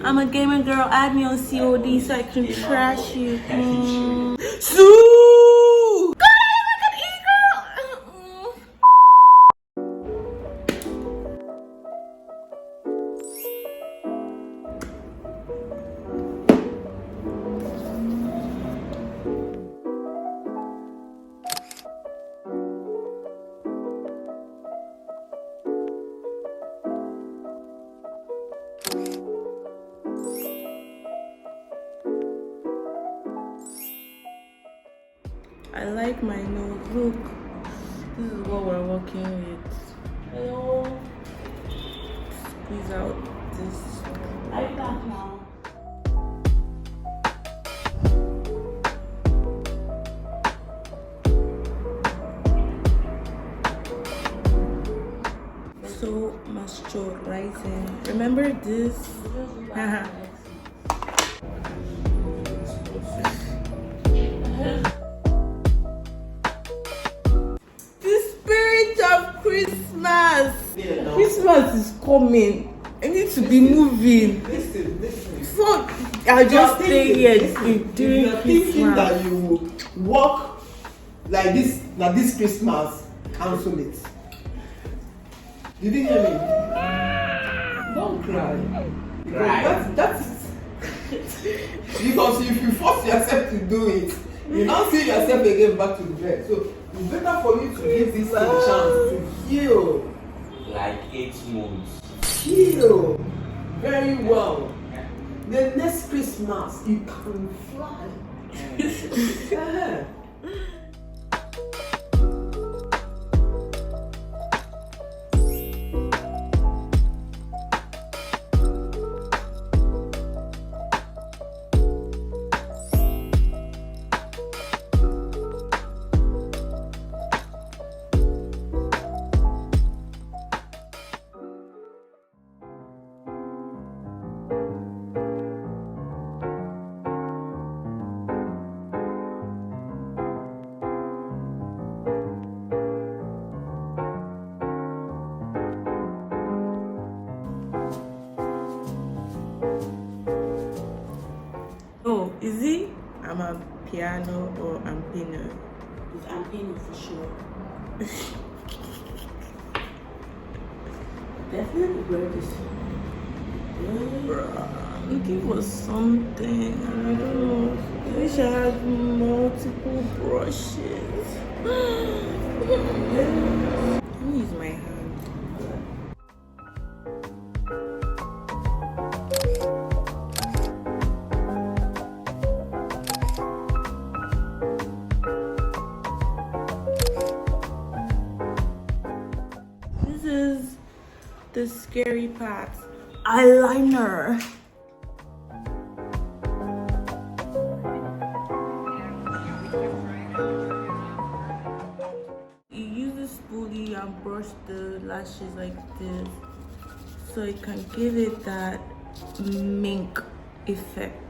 I'm a gaming girl. Add me on COD so I can trash you. Sue! God, I look at E-girl! I like my nose. Look, this is what we're working with. Hello. Squeeze out this. I'm back now. So moisturizing. Remember this? Christmas! Christmas is coming. I need to be moving. Listen. So I just stay here during Christmas. Thinking that you will walk like this Christmas, cancel it. Did you hear me? Don't cry. Because that's because if you force yourself to do it, you now see yourself again back to the bed. So it's better for you to give this a chance to heal. Like 8 months. Heal very well. The next Christmas you can fly. Oh, is it? I'm a piano or I'm pino? I'm pino for sure. Definitely wear this. Bruh, I'm looking for something. I don't know. I wish I had multiple brushes. Let me use my hand. The scary part, eyeliner. You use the spoolie and brush the lashes like this so it can give it that mink effect.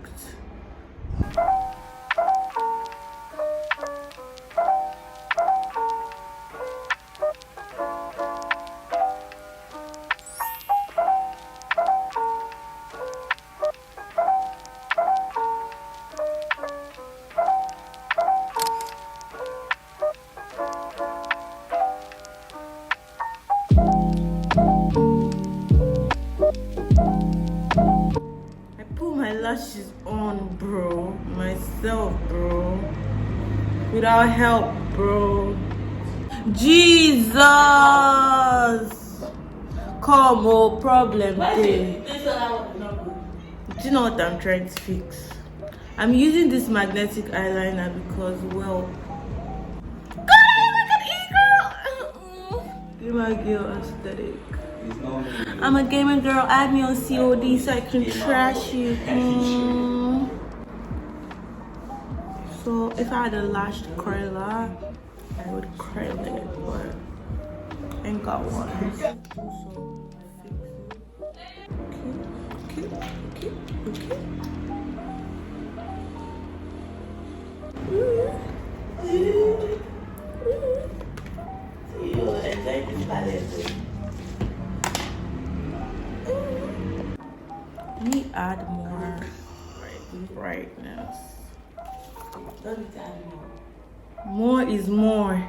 Lashes on, bro, myself, bro, without help, bro. Jesus, come on, problem there. Do you know what I'm trying to fix? I'm using this magnetic eyeliner because, well, God, I look at E-girl. Give my girl aesthetic. I'm a gaming girl. Add me on COD so I can trash you. So if I had a lash curler, I would curl it, but I ain't got one. You enjoy this ballet. Let me add more brightness. Don't add more. More is more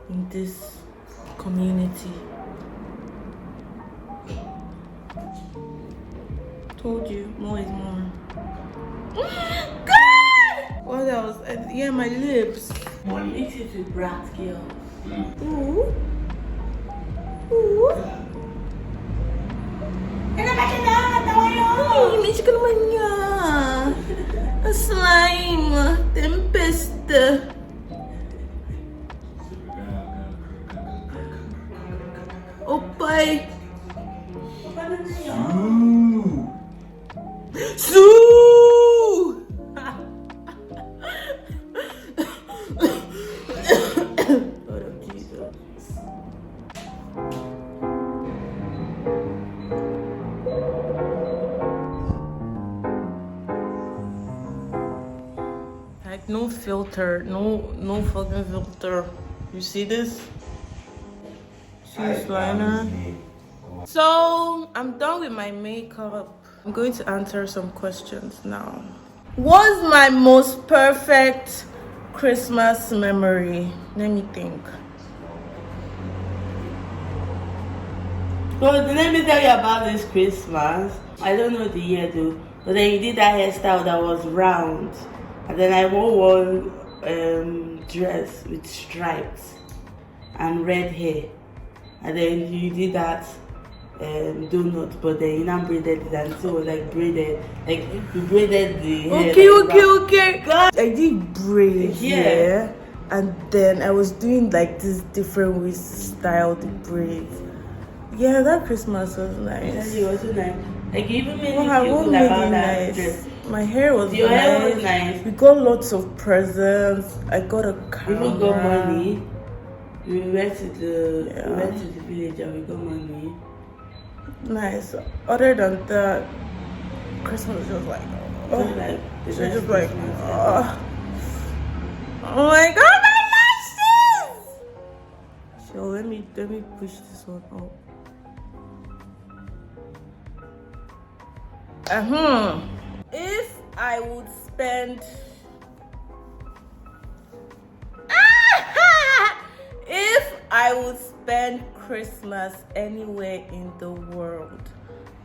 in this community. Told you, more is more. God! What else? Yeah, my lips. One mix it with brat girl. Ooh. Ooh. Ini chicken mania. A slime. Tempest. Opai. Su. Lord of Jesus. Like no filter, no fucking filter. You see this? See this liner? So I'm done with my makeup. I'm going to answer some questions now. What's my most perfect Christmas memory? Let me think. So let me tell you about this Christmas. I don't know the year though, but then you did that hairstyle that was round, and then I wore one dress with stripes and red hair, and then you did that donut, but then you now braided it and so it was like braided, like you braided the hair. Okay. God. I did braids, yeah, and then I was doing like this different ways to style the braids. Yeah, that Christmas was nice. It was so nice. Like you even made What me feel good made about it that nice? dress. My hair was Your nice. hair was nice. We got lots of presents. I got a We camera. even got money. We went to the village and we got money. Nice. Other than that, Christmas was just like, So like, it's just like, oh my God, my lashes! So let me push this one up. If I would spend if I would spend Christmas anywhere in the world,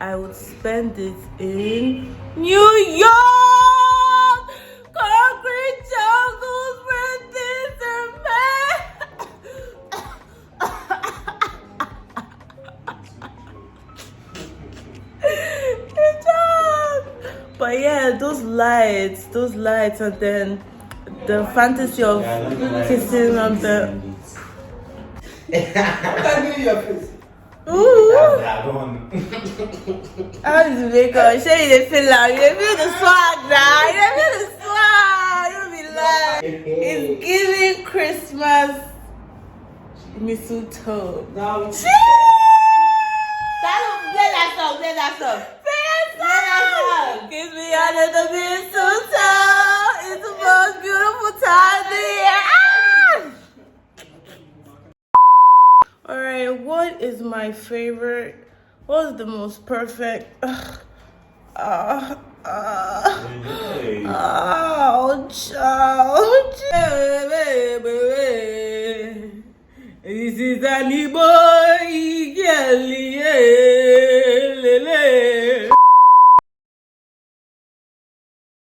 I would spend it in New York! Concrete jungles where things are made! Good job! But yeah, those lights, and then the fantasy of kissing on the. What are you doing in your face? Ooh! How is it make up? Show you the feel like you feel the swag now. You feel the swag. You be like, it's giving Christmas mistletoe. Now, Play that song. Kiss me under the mistletoe. It's the most beautiful time of the year. Alright, what is my favorite? What is the most perfect?